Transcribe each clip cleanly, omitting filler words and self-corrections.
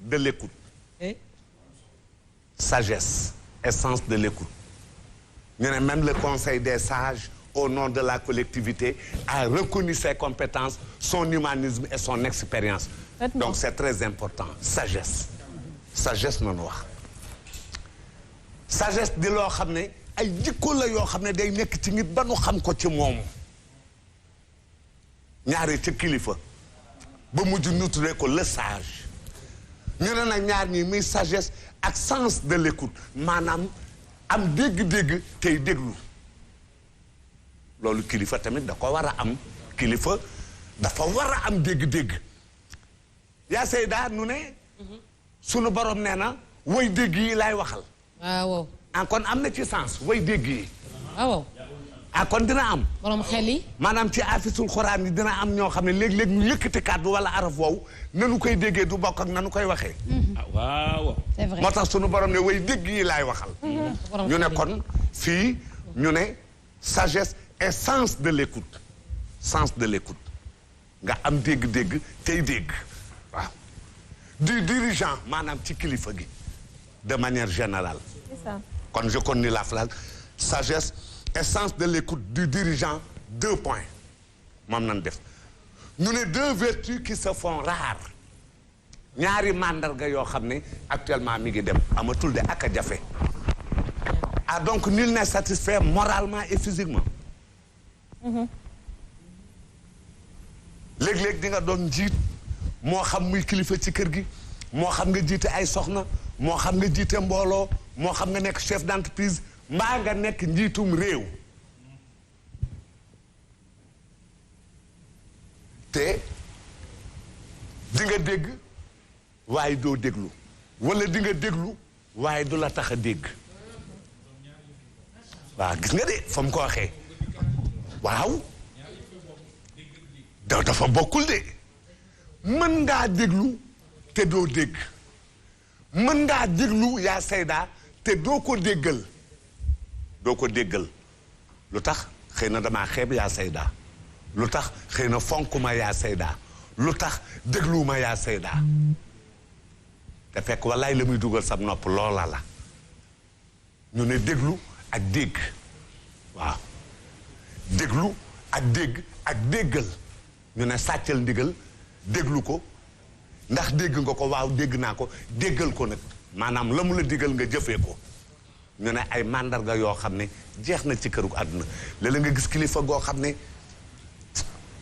de l'écoute. Sagesse, essence de l'écoute. ñu ne même le conseil des sages au nom de la collectivité a reconnu ses compétences, son humanisme et son expérience. Donc c'est très important. Sagesse. Sagesse noonu wax. Sagesse di loo xam ne ay jikko la yoo xam ne day nekk ci nit ba nu xam ko ci moom. ñaari ci kilifa ba mujj ñu tuddee ko le sage. ñu ne nag ñaar ñi muy sagesse ak sens de l'écoute maanaam am dégg-dégg tey déglu loolu kilifa tamit da ko war a am kilifa dafa war a am dégg-dégg yaa Seyda nu ne sunu borom nee na way dégg yi laay waxal waaw kon am na ci sens way dégg yi waaw kon dina am borom xel yi maanaam ci afisul xuraan yi dina am ñoo xam ne léeg-léeg ñu yëkkati kàddu wala araf woowu nanu koy déggee du bokk ak nanu koy waxee waaw c'est vrai moo tax sunu borom ne way dégg yi laay waxal ñu ne kon fii ñu ne sagesse et sens de l'écoute sens de l'écoute nga am dégg-dégg tey dégg waaw du dirigeant maanaam ci kilifa gi de manière générale c'est ça. kon je connais la phrase sagesse et sens de l'écoute du dirigeant 2 points moom nañ def ñu ne 2 vertus qui se font rares ñaari mandarga yoo xam ne actuellement mi ngi dem amatul de ak a jafe ah donc nul n'est satisfait moralement et physiquement léeg-léeg di nga doon njiit moo xam muy kilifa ci kër gi moo xam nga jiite ay soxna moo xam nga jiite mbooloo moo xam nga nekk chef d'entreprise mbaa nga nekk njiitum réew te di nga dégg waaye doo déglu wala di nga déglu waaye du la tax a dégg waaw gis nga de fa mu ko waxee waaw dafa bokkul de mën ngaa déglu te doo dégg mën ngaa déglu yaa Seyda te doo ko déggal lu tax xëy na damaa xeeb yaa Seyda lu tax xëy na fonk ma yaa Seyda lu tax déglu ma yaa Seyda te fekk wallaay la muy dugal sab nopp loola la ñu ne déglu ak dégg waaw déglu ak dégg ak déggal ñu ne sàccal ndigal déglu ko ndax dégg nga ko waaw dégg naa ko déggal ko nag maanaam la mu la digal nga jëfee ko ñu ne ay mandarga yoo xam ne jeex na ci këru àdduna léeg-léeg nga gis kilifa goo xam ne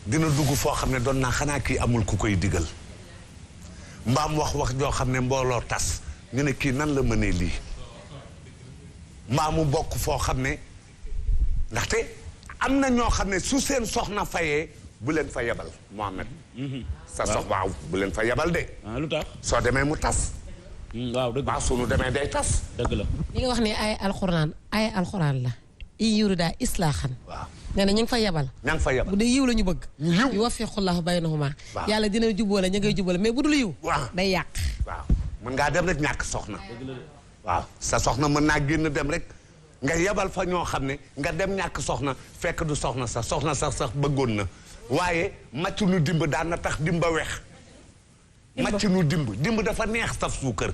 dina dugg foo xam ne doon naa xanaa kii amul ku koy digal mbaam wax joo xam ne mbooloo tas ñu ne kii nan la mënee lii mbaamu bokk foo xam ne ndaxte am na ñoo xam ne su seen soxna fayee bu leen fa yebal Mohamed sa sox waaw bu leen fa yebal de lu tax soo demee mu tas waaw dëgg waaw sunu demee day tas dëgg la li nga wax ne ay alxuraan la i yurida islaaxan waaw nee na ñu ngi fa yebal ña ngi fa yebal bu dee yiw la ñu bëgg yiw yu waffiqullahu baynahuma waaw yàlla dina jubboole ñu ngay jubboole mais bu dul yiw waaw day yàq waaw mën ngaa dem rek ñàkk soxna waaw sa soxna mën naa génn dem rek nga yebal fa ñoo xam ne nga dem ñàkk soxna fekk du soxna sax bëggoon na waaye macc nu dimb daan na tax dimba weex macc nu dimb dafa neex saf suukar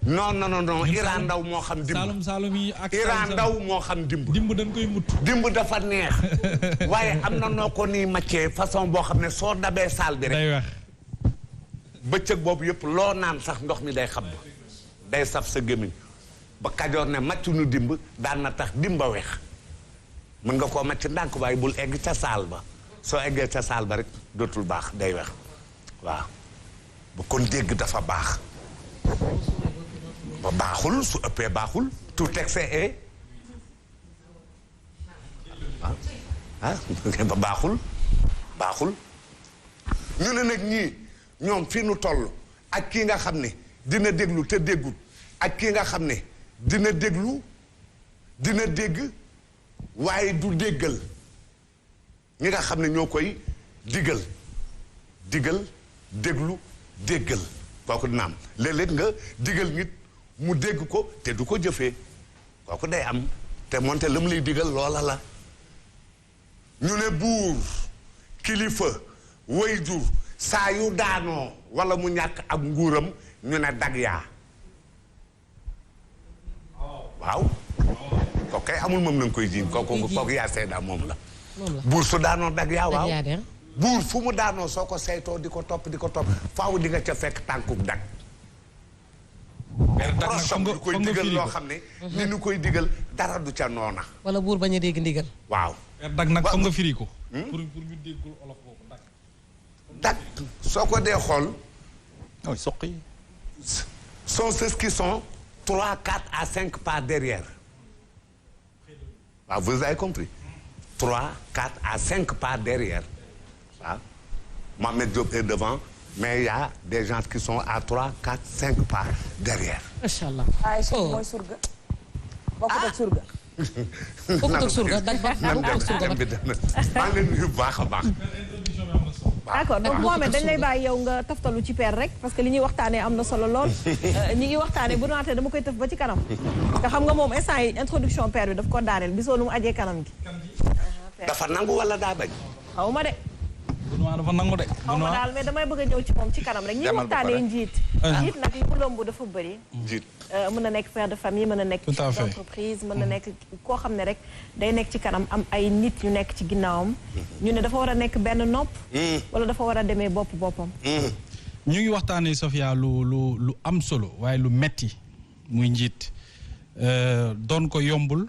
non Iran ndaw moo xam dimb Saalum yi ak Iran ndaw moo xam dimb dañ koy mut dimb dafa neex waaye am na noo ko nii maccee façon boo xam ne soo dabee saal bi rek day weex bëccëg boobu yëpp loo naan sax ndox mi day xab day saf sa gémmiñ ba Kajoor ne maccu nu dimb daan na tax dimba weex mën nga koo macc ndànk waaye bul egg ca saal ba soo eggee ca saal ba rek dootul baax day weex waaw ba kon dégg dafa baax ba baaxul su ëppee baaxul tout excès est ba baaxul ñu ne nag ñii ñoom fii nu toll ak kii nga xam ne dina déglu te déggul ak kii nga xam ne dina déglu dina dégg waaye du déggal ñi nga xam ne ñoo koy digal déglu déggal kooku dina am léeg-léeg nga digal nit mu dégg ko te du ko jëfee kooku day am te moonte la mu lay digal loola la ñu ne buur kilifa wayjur saa yu daanoo wala mu ñàkk ak nguuram ñu ne dag yaa waaw kooku kay amul moom nañ koy jiiñ kooku yaa Seyda moom la buur su daanoo dag yaa waaw buur fu mu daanoo soo ko saytoo di ko topp faaw di nga ca fekk tànkub dag prosom lu koy digal loo xam ne li ñu koy digal dara du ca noona wala buur bañ a dégg ndigal waaw dag nag foog nga firi ko pour ñu déggul olof boobu dag soo ko dee xool soqi sont ceux qui sont 3, 4 à 5 pas derrière waaw vous avez compris 3, 4 à 5 pas derrière waaw Mohamed Diop est devant mais il y a des gens qui sont à 3, 4, 5 pas derrière. macha allah. ay mooy surga. bokkut ak surga. bokkut ak surga dag ba bokkut ak surga maa ngi leen nuyu bu baax a baax. d'accord donc Mohamed dañ lay bàyyi yow nga taftalu ci père rek parce que li ñuy waxtaanee am na solo lool. ñi ngi waxtaanee bu naatee dama koy tëf ba ci kanam. te xam nga moom instant yi introduction père bi daf ko daaneel bisoo nu mu ajee kanam gi. dafa nangu wala daa bañ. xaw ma de. Benoît dafa nangu de. xaw ma daal mais damay bëgg a ñëw ci moom ci kanam rek. ñi waxtaanee njiit. njiit nag li mu lëmb dafa bëri. njiit. mën na nekk père de famille mën na nekk tout à fait entreprise mën na nekk koo xam ne rek day nekk ci kanam am ay nit ñu nekk ci ginnaawam ñu ne dafa war a nekk benn nopp wala dafa war a demee boppam ñu ngi waxtaanee Sofia lu am solo waaye lu metti muy njiit doon ko yombul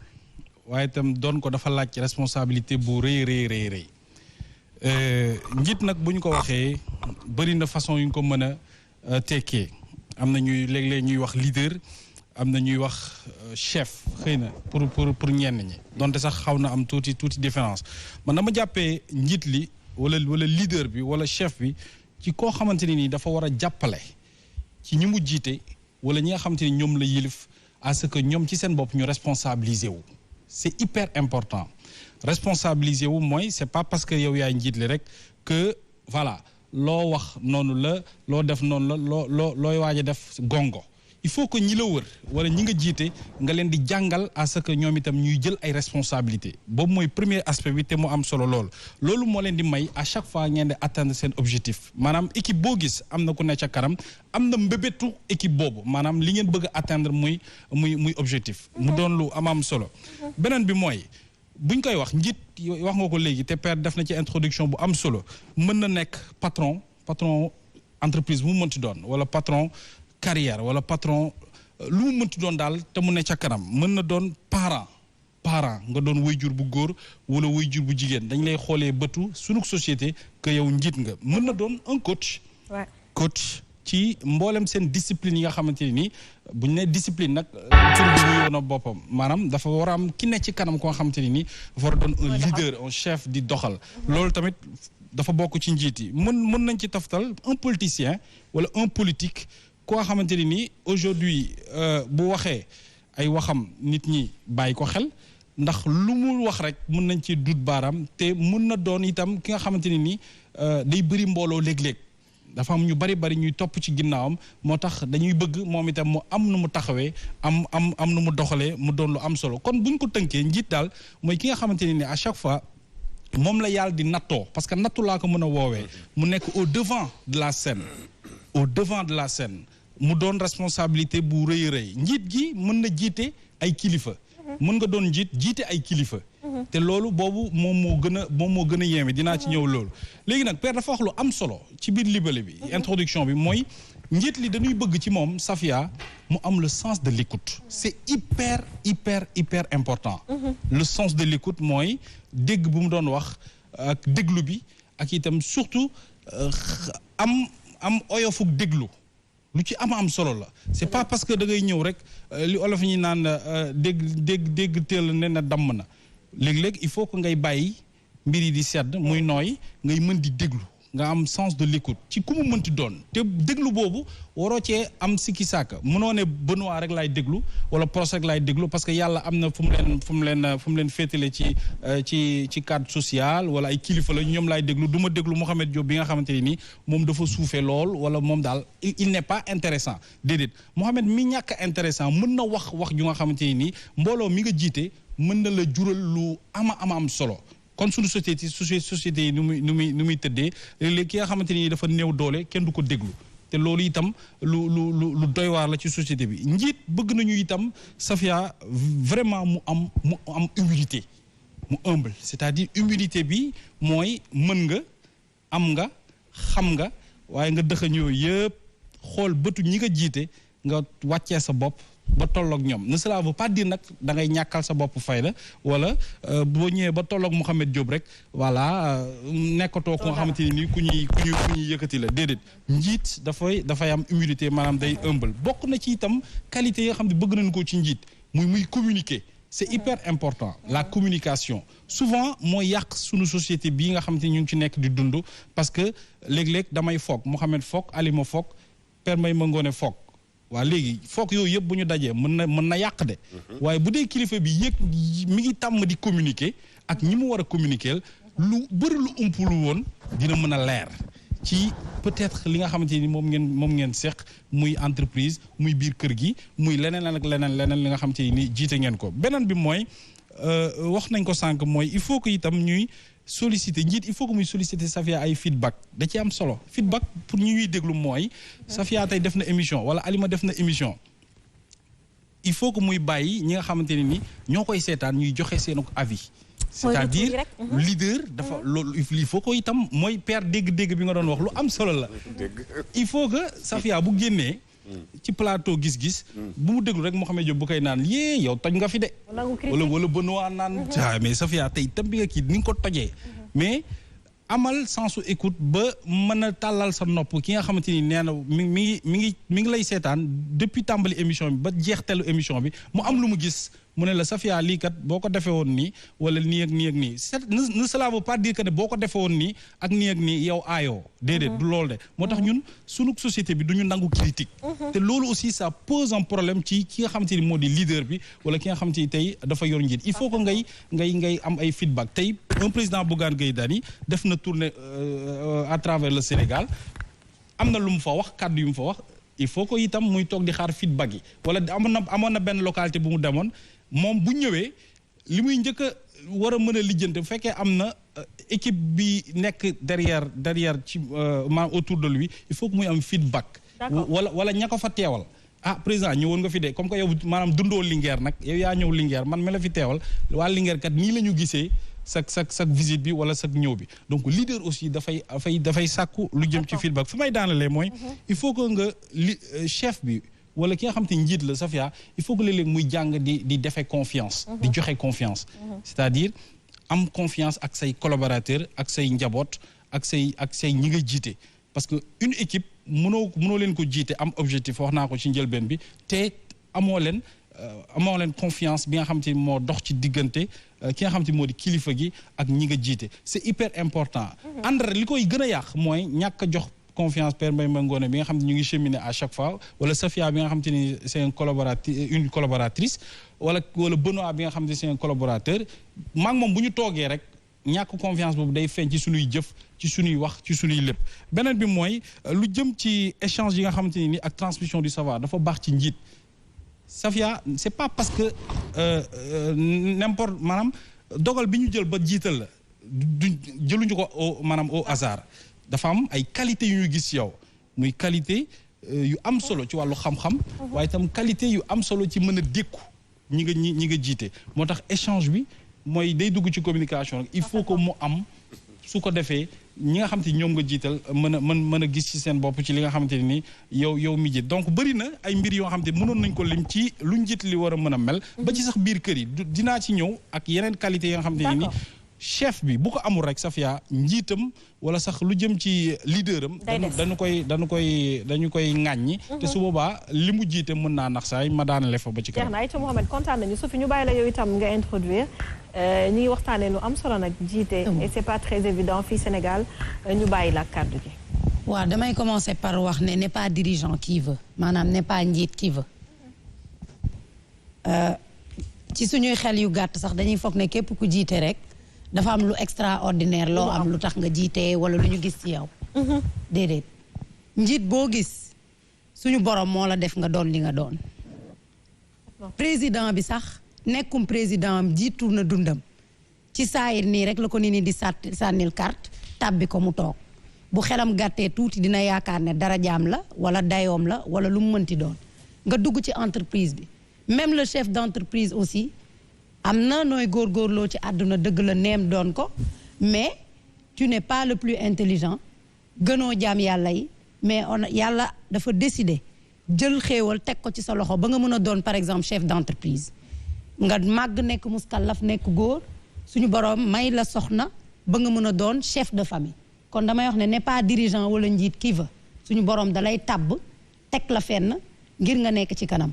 waaye itam doon ko dafa laaj responsabilité bu rëy njiit nag bu ñu ko waxee bëri na façon yu ñu ko mën a tekkee am na ñuy léeg-léeg ñuy wax leader am na ñuy wax chef xëy na pour ñenn ñi donte sax xaw na am tuuti différence man dama jàppee njiit li wala leader bi wala chef bi ci koo xamante ni nii dafa war a jàppale ci ñi mu jiite wala ñi nga xamante ni ñoom la yilif à ce que ñoom ci seen bopp ñu responsabiliser wu c'est hyper important responsabiliser wu mooy c'est pas parce que yow yaay njiit li rek que voilà loo wax noonu la loo def noonu la looy waaj a def gongo il faut que ñi la wër wala ñi nga jiite nga leen di jàngal à ce que ñoom itam ñuy jël ay responsabilités boobu mooy premier aspect bi te mu am solo loolu moo leen di may à chaque fois ngeen di atteindre seen objectif maanaam équipe boo gis am na ku ne ca kanam am na mbébétu équipe boobu maanaam li ngeen bëgg a atteindre muy objectif mu doon lu am solo beneen bi mooy buñ koy wax njiit wax nga ko léegi te père def na ci introduction bu am solo mën na nekk patron entreprise bu mu mënti doon wala patron carrière wala patron lu mu mënti doon daal te mu ne ca kanam mën na doon parent nga doon waajur bu góor wala waajur bu jigéen dañ lay xoolee bëtu sunu société que yow njiit nga mën na doon un coach ci mboolem seen discipline yi nga xamante ne nii bu ñu nee discipline nag tur bi ñu yoon a boppam maanaam dafa war a am ki ne ci kanam ko nga xamante ne nii dafa war a doon un leader un chef di doxal loolu tamit dafa bokk ci njiit yi mën nañ ci taftal un politicien wala un politique koo xamante ne nii aujourd'hui bu waxee ay waxam nit ñi bàyyi ko xel ndax lu mu wax rek mën nañ ci dut baaraam te mën na doon itam ki nga xamante ne nii day bëri mbooloo léeg-léeg dafa am ñu bari ñuy topp ci ginnaawam moo tax dañuy bëgg moom itam mu am nu mu taxawee am nu mu doxalee mu doon lu am solo kon buñ ko tënkee njiit daal mooy ki nga xamante ne ni à chaque fois moom la yàlla di nattoo parce que nattu laa ko mën a woowee mu nekk au devant de la scène mu doon responsabilité bu rëy njiit gi mën na jiite ay kilifa mën nga doon jiite ay kilifa te loolu boobu moom moo gën a yéeme dinaa ci ñëw loolu léegi nag père dafa wax lu am solo ci biir libellé bi introduction bi mooy njiit li dañuy bëgg ci moom Safia mu am le sens de l'écoute c'est hyper important le sens de l'écoute mooy dégg bu mu doon wax ak déglu bi ak itam surtout am oyofuk déglu lu ci am solo la c'est pas parce que da ngay ñëw rek li olof ñi naan dégg teel ne na damm na léeg-léeg il faut que ngay bàyyi mbir yi di sedd muy nooy ngay mën di déglu nga am sens de l'écoute ci ku mu mënti doon te déglu boobu waroo cee am sikki sàkka mënoo ne Benoît rek laay déglu wala Pros rek laay déglu parce que yàlla am na fu mu leen féetale ci cadre social wala ay kilifa la ñoom laay déglu du ma déglu Mouhamed Diop bi nga xamante ne nii moom dafa suufee lool wala moom daal il n'est pas intéressant déedéet Mouhamed mi ñàkk intéressant mën na wax ju nga xamante ne nii mbooloo mi nga jiite mën na la jural lu am solo kon suñu société yi nu muy tëddee léeg-léeg ki nga xamante ni dafa néew doole kenn du ko déglu te loolu itam lu doy waar la ci société bi njiit bëgg nañu itam Safia vraiment mu am humilité mu humble c'est-à-dire humilité bi mooy mën nga am nga xam nga waaye nga dëxañoo yëpp xool bëtu ñi nga jiite nga wàccee sa bopp ba tolloog ñoom ne cela veut pas dire nag da ngay ñàkkal sa bopp fayda wala boo ñëwee ba tolloog Mouhamed Diop rek voilà nekkatoo ko nga xamante ni ku ñuy yëkkati la déedéet njiit dafay am humilité maanaam day humble bokk na ci itam qualité yi nga xam ne bëgg nañu ko ci njiit muy communiquer c'est hyper important la communication souvent mooy yàq sunu société bii nga xamante ni ñu ngi ci nekk di dund parce que léeg-léeg damay foog Mouhamed foog Alima foog Père Mbaye Mangone foog waa léegi foog yooyu yëpp bu ñu dajee mën na yàq de waaye bu dee kilifa bi mi ngi tàmm di communiquer ak ñi mu war a communiquer lu bëri lu umpulu woon dina mën a leer ci peut-être li nga xamante ni moom ngeen seq muy entreprise muy biir kër gi muy leneen ak leneen li nga xamante ni jiite ngeen ko beneen bi mooy wax nañ ko sànq mooy il faut que itam ñuy solliciter njiit il faut que muy solliciter Safia ay feedback da ci am solo feedback pour ñuy déglu mooy Safia tey def na émission wala Alima def na émission il faut que muy bàyyi ñi nga xamante ne ni ñoo koy seetaan ñuy joxe seen avis c'est-à-dire leader dafa loolu il faut que itam mooy père dégg-dégg bi nga doon wax lu am solo la il faut que Safia bu génnee ci plateau gis-gis bu mu déglu rek Mouhamed Diop bu koy naan yée yow toj nga fi de wala Benoît naan mais Safia tey tam bi nga kii ni nga ko tojee mais amal sensu écoute ba mën a tàllal sa nopp ki nga xamante ni nee na mi ngi lay seetaan depuis tàmbali émission bi ba jeextelu émission bi mu am lu mu gis mu ne la Safia lii kat boo ko defee woon nii wala nii ak nii ak nii ne cela veut pas dire que ne boo ko defee woon nii ak nii ak nii yow aayoo déedéet du loolu de moo tax ñun sunu société bi du ñu nangu critique te loolu aussi ça pose un problème ci ki nga xamante ni moo di leader bi wala ki nga xamante ni tey dafa yor njiit il faut que ngay am ay feedback tey un président Bougane Gueye Dany def na tournée à travers le Sénégal am na lu mu fa wax kàddu yu mu fa wax il faut que itam muy toog di xaar feedback yi wala amoon na benn localité bu mu demoon moom bu ñëwee li muy njëkk a war a mën a lijjante bu fekkee am na équipe bi nekk derrière ci maanaam autour de lui il faut que muy am feedback wala ña ko fa teewal président ñëwoon nga fi de comme que yow maanaam dundoo Linguère nag yow yaa ñëw Linguère man mi la fi teewal waa Linguère kat nii la ñu gisee sa visite bi wala sa ñëw bi donc leader aussi dafay sàkku lu jëm ci feedback fi may daanalee mooy il faut que nga chef bi wala ki nga xam te njiit la Safia il faut que léeg-léeg muy jàng di defee confiance di joxe confiance c'est-à-dire am confiance ak say collaborateurs ak say njaboot ak say ñi nga jiite parce que une équipe mënoo leen ko jiite am objectif wax naa ko ci njëlbeen bi te amoo leen confiance bi nga xam te moo dox ci diggante ki nga xam te moo di kilifa gi ak ñi nga jiite c'est hyper important André li koy gën a yàq mooy ñàkk a jox confiance Père Mbaye Mangone bi nga xam ne ñu ngi cheminer à chaque fois wala Safia bi nga xam te ni c'est une collaboratrice wala Benoît bi nga xam te c'est un collaborateur maag moom bu ñu toogee rek ñàkk confiance boobu day feeñ ci suñuy jëf ci suñuy wax ci suñuy lépp beneen bi mooy lu jëm ci échange yi nga xamante ni ak transmission du savoir dafa baax ci njiit Safia c'est pas parce que n'importe maanaam dogal bi ñu jël ba jiital la du jëluñu ko maanaam au hasard dafa am ay qualité yu ñu gis yow muy qualité yu am solo ci wàllu xam-xam waaye itam qualité yu am solo ci mën a dékku ñi nga jiite moo tax échange bi mooy day dugg ci communication rek il faut que mu am su ko defee ñi nga xam te ñoom nga jiital mën a gis ci seen bopp ci li nga xamante ni yow mi jiit donc bëri na ay mbir yoo xam te mënoon nañ ko lim ci lu njiit li war a mën a mel ba ci sax biir kër yi dinaa ci ñëw ak yeneen qualité yi nga xamante ni chef bi bu ko amul rek Safia njiitam wala sax lu jëm ci leader am dañu koy ŋàññi te su boobaa li mu jiite mën naa nax saay ma daanale fa ba ci kanam. jeex na Mohamed kontaan nañu Sophie ñu bàyyi la yow itam nga introduire ñi ngi waxtaanee lu am solo nag jiite et c'est pas très évident fii Sénégal ñu bàyyi la kàddu gi. waaw damay commencer par wax ne n'est pas dirigeant qui veut maanaam n'est pas njiit qui veut ci suñuy xel yu gàtt sax dañuy foog ne képp ku jiite rek dafa am lu extraordinaire loo am lu tax nga jiite wala lu ñu gis ci yow déedéet njiit boo gis suñu borom moo la def nga doon li nga doon président bi sax nekkum président am jiitu na dundam ci saayir nii rek la ko nit ñi di sànnil carte tàbbi ko mu toog bu xelam gàttee tuuti dina yaakaar ne dara jaam la wala dayoom la wala lu mu mënti doon nga dugg ci entreprise bi même le chef d'entreprise aussi am na nooy góorgóorloo ci àdduna dëgg la neem doon ko mais tu n'es pas le plus intelligent gënoo jaam yàlla yi mais yàlla dafa décider jël xéewal teg ko ci sa loxo ba nga mën a doon par exemple chef d'entreprise nga màgg nekk muskallaf nekk góor suñu borom may la soxna ba nga mën a doon chef de famille kon damay wax ne n'est pas dirigeant wala njiit qui veut suñu borom dalay tàbb teg la fenn ngir nga nekk ci kanam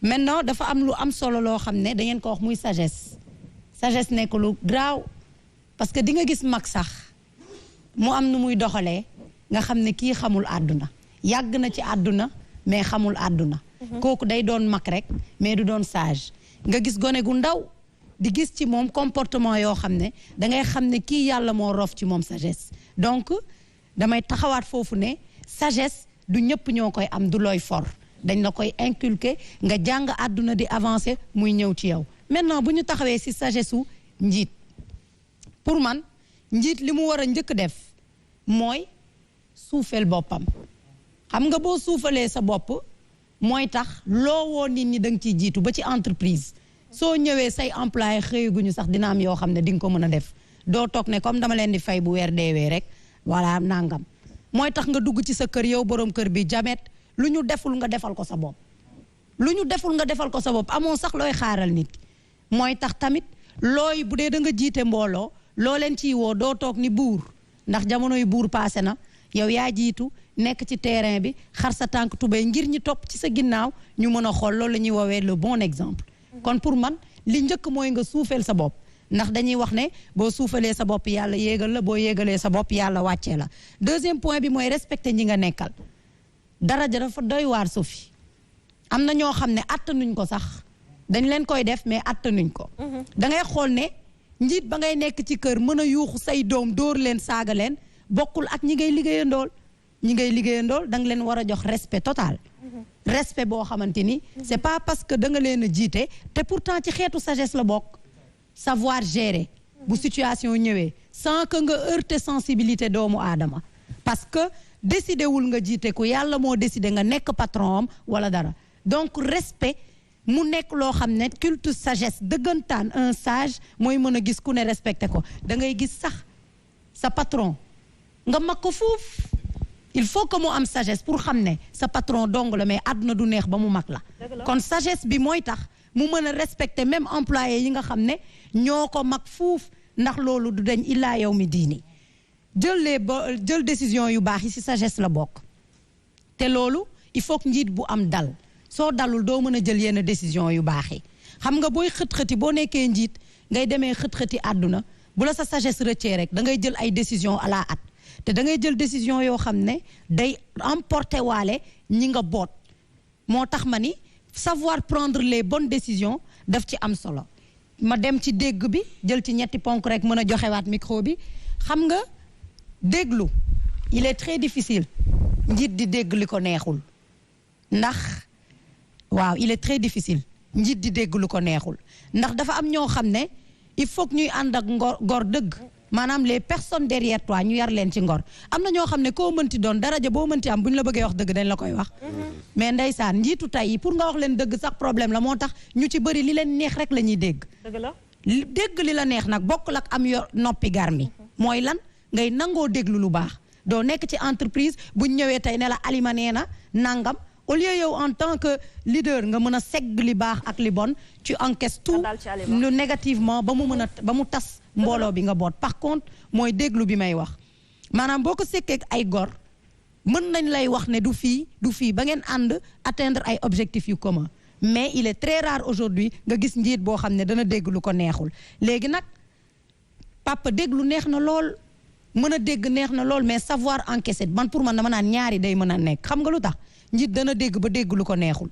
maintenant dafa am lu am solo loo xam ne da ngeen ko wax muy sagesse nekk lu graaw parce que di nga gis mag sax mu am nu muy doxalee nga xam ne kii xamul àdduna yàgg na ci àdduna mais xamul àdduna kooku day doon mag rek mais du doon sage nga gis gone gu ndaw di gis ci moom comportement yoo xam ne dangay xam ne kii yàlla moo rof ci moom sagesse donc damay taxawaat foofu ne sagesse du ñëpp ñoo koy am du looy for dañ la koy inculquer nga jàng àdduna di avancer muy ñëw ci yow maintenant bu ñu taxawee ci sagesse su njiit pour man njiit li mu war a njëkk def mooy suufeel boppam xam nga boo suufalee sa bopp mooy tax loo woo nit ñi da nga ciy jiitu ba ci entreprise soo ñëwee say employé xëyaguñu sax dina am yoo xam ne di nga ko mën a def doo toog ne comme dama leen di fay bu weer deewee rek voilà nangam mooy tax nga dugg ci sa kër yow borom kër bi jamet lu ñu deful nga defal ko sa bopp lu ñu deful nga defal ko sa bopp amoo sax looy xaaral nit mooy tax tamit looy bu dee da nga jiite mbooloo loo leen ciy woo doo toog ni buur ndax jamonoy buur paase na yow yaa jiitu nekk ci terrain bi xar sa tànk tubéy ngir ñi topp ci sa ginnaaw ñu mën a xool loolu la ñuy woowee le bon exemple kon pour man li njëkk mooy nga suufeel sa bopp ndax dañuy wax ne boo suufalee sa bopp yàlla yéegal la boo yéegalee sa bopp yàlla wàccee la deuxième point bi mooy respecter ñi nga nekkal daraja dafa doy waar Sophie am na ñoo xam ne attanuñ ko sax dañ leen koy def mais attanuñ ko da ngay xool ne njiit ba ngay nekk ci kër mën a yuuxu say doom dóor leen saaga leen bokkul ak ñi ngay liggéeyandool da nga leen war a jox respect total respect boo xamante ni c'est pas parce que da nga leen a jiite te pourtant ci xeetu sagesse la bokk savoir gérer bu situation ñëwee sans que nga heurter sensibilité doomu aadama parce que décidé wul nga jiite ko yàlla moo décidé nga nekk patron am wala dara donc respect mu nekk loo xam ne culte sagesse dëggantaan un sage mooy mën a gis ku ne respecté ko da ngay gis sax sa patron nga mag ko fuuf il faut que mu am sagesse pour xam ne sa patron dong la mais àdduna du neex ba mu mag la kon sagesse bi mooy tax mu mën a respecter même employé yi nga xam ne ñoo ko mag fuuf ndax loolu du dañ illaa yow mi diini jël décision yu baax yi ci sagesse la bokk te loolu il faut que njiit bu am dal soo dalul doo mën a jël yenn décision yu baax yi xam nga booy xët-xëti boo nekkee njiit ngay demee xët-xëti àdduna bu la sa sagesse rëccee rek da ngay jël ay décision à la hâte te da ngay jël décision yoo xam ne day emporter waale ñi nga boot moo tax ma ni savoir prendre les bonnes décisions daf ci am solo ma dem ci dégg bi jël ci ñetti ponk rek mën a joxewaat micro bi xam nga déglu il est très difficile njiit di dégg li ko neexul ndax waaw il est très difficile njiit di dégg lu ko neexul ndax dafa am ñoo xam ne il faut que ñuy ànd ak ngor dëgg maanaam les personnes derrière toi ñu yar leen ci ngor am na ñoo xam ne koo mënti doon daraja boo mënti am bu ñu la bëggee wax dëgg dañ la koy wax mais ndeysaan njiitu tey yi pour nga wax leen dëgg sax problème la moo tax ñu ci bëri li leen neex rek la ñuy dégg dégg li la neex nag bokkul ak am yor noppi garmi mooy lan ngay nangoo déglu lu baax doo nekk ci entreprise buñ ñëwee tey ne la alima nee na nangam au lieu yow en tant que leader nga mën a segg li baax ak li bon tu encaisses tout lu négativement ba mu tas mbooloo bi nga boot par contre mooy déglu bi may wax maanaam boo ko sekkee ay gor mën nañ lay wax ne du fii ba ngeen ànd atteindre ay objectifs yu commun mais il est très rare aujourd'hui nga gis njiit boo xam ne dana dégg lu ko neexul léegi nag papa déglu neex na lool mën a dégg neex na lool mais savoir encaisser man pour man dama naan ñaari day mën a nekk xam nga lu tax njiit dana dégg ba dégg lu ko neexul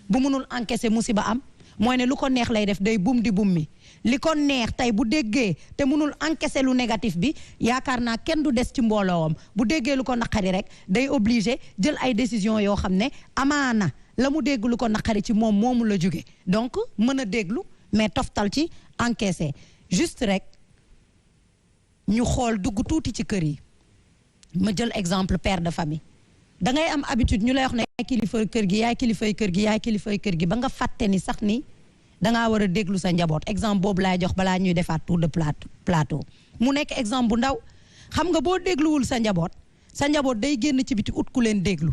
bu mënul encaisser musiba am mooy ne lu ko neex lay def day bum di bum mi li ko neex tey bu déggee te mënul encaisser lu négatif bi yaakaar naa kenn du des ci mbooloowam bu déggee lu ko naqari rek day obligé jël ay décision yoo xam ne amaana la mu dégg lu ko naqari ci moom moomu la jóge donc mën a déglu mais toftal ci encaisser juste rek ñu xool dugg tuuti ci kër yi ma jël exemple père de famille da ngay am habitude ñu lay wax ne yaay kilifa kër gi yaay kilifay kër gi yaay kilifay kër gi ba nga fàtte ni sax ni dangaa war a déglu sa njaboot exemple boobu laay jox balaa ñuy defaat tour de plateau mu nekk exemple bu ndaw xam nga boo dégluwul sa njaboot day génn ci biti ut ku leen déglu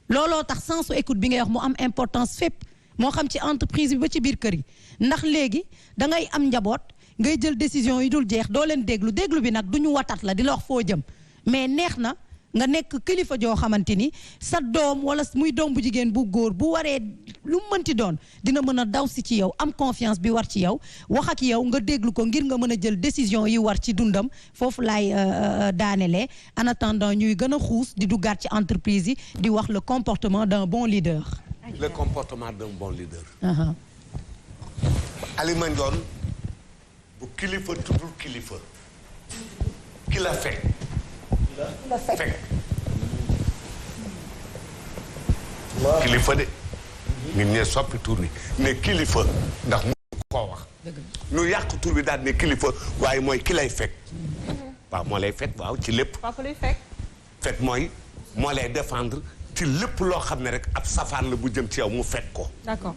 looloo tax sensu écoute bi ngay wax mu am importance fépp moo xam ci entreprise bi ba ci biir kër yi ndax léegi da ngay am njaboot ngay jël décision yi dul jeex doo leen déglu bi nag du ñu watat la di la wax foo jëm mais neex na nga nekk kilifa joo xamante ni sa doom wala muy doom bu jigéen bu góor bu waree lu mënti doon dina mën a daw si ci yow am confiance bi war ci yow wax ak yow nga déglu ko ngir nga mën a jël décision yi war ci dundam foofu laay daanelee en attendant ñuy gën a xuus di duggaat ci entreprise yi di wax le comportement d'un bon leader. Le comportement d'un bon leader. Alima Ndione bu kilifa tuddul kilifa ki la fekk. Kilifa de nit ñee soppi tur bi ne kilifa ndax mu koo wax ñu yàq tur bi daal ne kilifa waaye mooy ki lay fekk waaw moo lay fekk waaw ci lépp papa luy fekk fekk mooy moo lay défendre ci lépp loo xam ne rek ab safaan la bu jëm ci yow mu fekk ko d'accord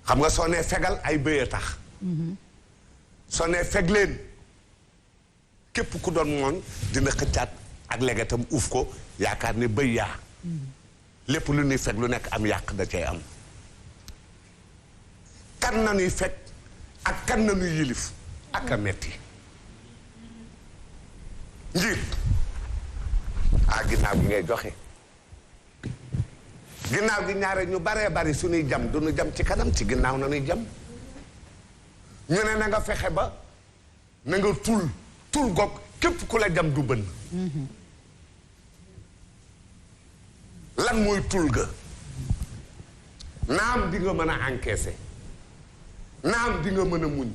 xam nga soo nee fegal ay bëy a tax soo nee feg leen képp ku doon mooñ dina xëccaat ak legetam uuf ko yaakaar ne bëy yaa lépp lu ñuy fekk lu nekk am yàq da cay am kan na ñuy fekk ak kan na ñuy yilif ak a metti njiit ginnaaw gi ngay joxe ginnaaw gi ñaare ñu baree bari suñuy jam duñu jam ci kanam ci ginnaaw na ñuy jam ñu ne na nga fexe ba na nga tul gog képp ku la jam du bënn lan mooy tul ga naam di nga mën a encaisser naam di nga mën a muñ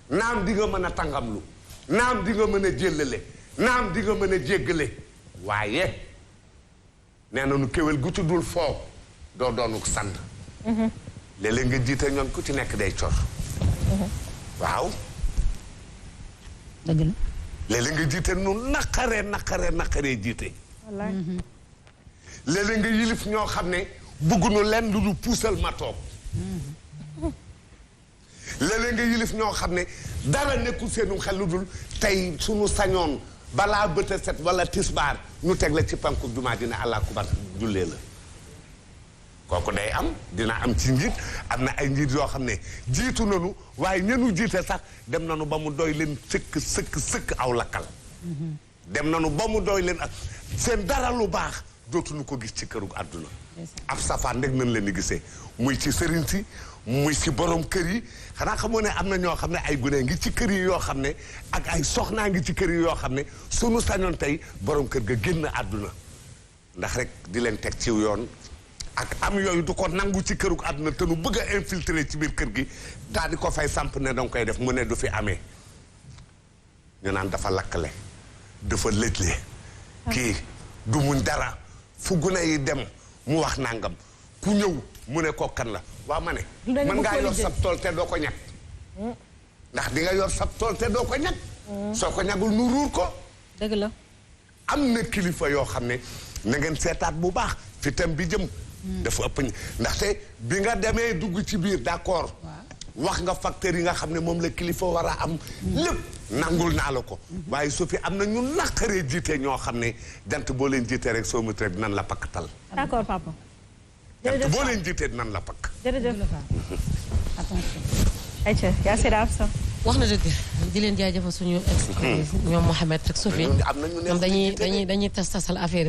naam di nga mën a tàngamlu naam di nga mën a jéllale naam di nga mën a jéggale waaye nee na nu kéwél gu ci dul foo doo doonuk sand léeg-léeg nga jiite ñoon ku ci nekk day cor waaw dëgg la léeg-léeg nga jiite nu naqaree jiite wallaay léeg-léeg nga yilif ñoo xam ne bëgguñu leen lu du puusal ma toog léeg-léeg nga yilif ñoo xam ne dara nekkul seenu xel lu dul tey suñu sañoon balaa bët a set wala tisbaar ñu teg la ci panku jumaa dina allah kubar jullee la kooku day am dina am ci njiit am na ay njiit yoo xam ne jiitu nañu waaye ñenu jiite sax dem nañu ba mu doy leen sëkk aw lakkal dem nañu ba mu doy leen ak seen dara lu baax dootuñu ko gis ci këru àdduna ab safaan ndeg nañ leen di gisee muy ci sëriñ si muy ci borom kër yi xanaa xamoo ne am na ñoo xam ne ay gune ngi ci kër yi yoo xam ne ak ay soxnaa ngi ci kër yi yoo xam ne sunu sañoon tey borom kër ga génn àdduna ndax rek di leen teg ciw yoon ak am yooyu du ko nangu ci këru àdduna te nu bëgg a infiltrer ci biir kër gi daal di ko fay samp ne danga koy def mu ne du fi amee ñu naan dafa lakkale dafa lëjle kii du muñ dara fu gune yi dem mu wax nangam ku ñëw mu ne kookan la waaw ma ne mën ngaa yor sab tool te doo ko ñag ndax di nga yor sab tool te doo ko ñag soo ko ñagul nu ruur ko dëgg la am na kilifa yoo xam ne na ngeen seetaat bu baax fi tam bi jëm dafa ëpp ndaxte bi nga demee dugg ci biir d'accord wax nga facteur yi nga xam ne moom la kilifa war a am lépp nangul naa la ko waaye su fi am na ñu naqaree jiite ñoo xam ne jant boo leen jiitee rek soo mut rek nan la pakkatal d'accord papa jant boo leen jiitee nan la pakk jërëjëf ayca yaa Seyda Absa wax na dëgg di leen jaajëfal suñu ex ñoom Mohamed ak Sophie am na ñu ne ñoom dañuy tasal affaire